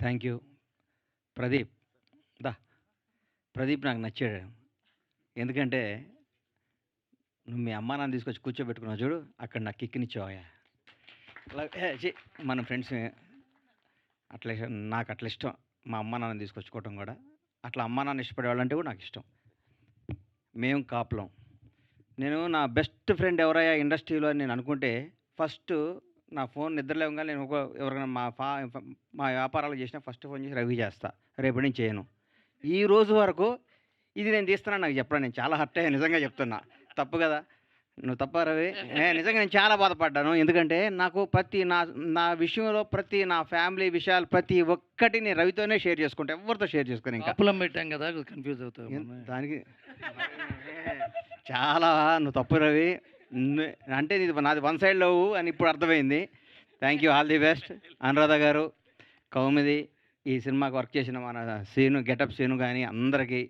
Thank you. Pradeep. దా ప్రదీప్ నాకు నచ్చాడు. ఎందుకంటే, నువ్వు మీ అమ్మా నాన్న తీసుకొచ్చి కూర్చోబెట్టుకున్నావు చూడు, అక్కడ నాకు కిక్‌నిచ్చావయ్యా. అలా మన ఫ్రెండ్స్ అట్లా నాకు అట్లా ఇష్టం. మా అమ్మా నాన్నని తీసుకొచ్చుకోవటం కూడా. అట్లా అమ్మా నాన్న ఇష్టపడేవాళ్ళంటే కూడా నాకు ఇష్టం. మేము కాపులం. నేను నా బెస్ట్ ఫ్రెండ్ ఎవరయ్యా ఇండస్ట్రీలో అని నేను అనుకుంటే, ఫస్ట్ నా ఫోన్ నిద్ర లేవగానే నేను ఎవరికైనా మా వ్యాపారాలు చేసినా ఫస్ట్ ఫోన్ చేసి రవికి చేస్తా. రేపటి నుంచి చేయను. ఈ రోజు వరకు ఇది నేను తీస్తున్నాను నాకు చెప్పరా, నేను చాలా హర్ట్ అయ్యా, నిజంగా చెప్తున్నా. తప్పు కదా? నువ్వు తప్పా రవి? నిజంగా నేను చాలా బాధపడ్డాను. ఎందుకంటే నాకు నా నా విషయంలో నా ఫ్యామిలీ విషయాలు ప్రతి ఒక్కటి నేను రవితోనే షేర్ చేసుకుంటా, ఎవరితో షేర్ చేసుకోను. ఇంకా కాపులం పెట్టాం కదా, కన్ఫ్యూజ్ అవుతావు. దానికి చాలా నువ్వు తప్పు రవి. అంటే నాది వన్ సైడ్ లవ్ అని ఇప్పుడు అర్థమైంది. Thank you, all the best. Anuradha గారు, కౌముది, ఈ సినిమాకి వర్క్ చేసిన మన సీను, గెటప్ సీను కానీ అందరికీ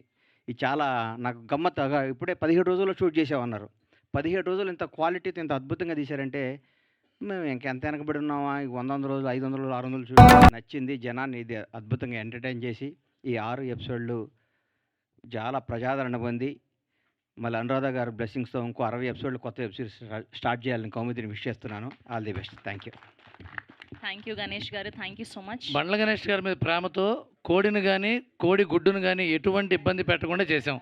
ఇది చాలా నాకు గమ్మత్తుగా. ఇప్పుడే 17 రోజుల్లో షూట్ చేసామన్నారు. 17 రోజులు ఇంత క్వాలిటీతో ఇంత అద్భుతంగా తీశారంటే మేము ఇంకెంత వెనకబడి ఉన్నామా? 100 రోజులు, 500 రోజులు, 600 షూట్. నచ్చింది. జనాన్ని ఇది అద్భుతంగా ఎంటర్టైన్ చేసి ఈ 6 ఎపిసోడ్లు చాలా ప్రజాదరణ పొంది, మళ్ళీ అనురాధ గారు బ్లెస్సింగ్స్తో ఇంకో 60 ఎపిసోడ్లు కొత్త వెబ్ సిరీస్ స్టార్ట్ చేయాలని కౌముదిని విష్ చేస్తున్నాను. All the best. Thank you. Thank you Ganesh గారు, thank you so much. Bandla Ganesh గారి మీద ప్రేమతో కోడిని కానీ కోడి గుడ్డును కానీ ఎటువంటి ఇబ్బంది పెట్టకుండా చేసాం.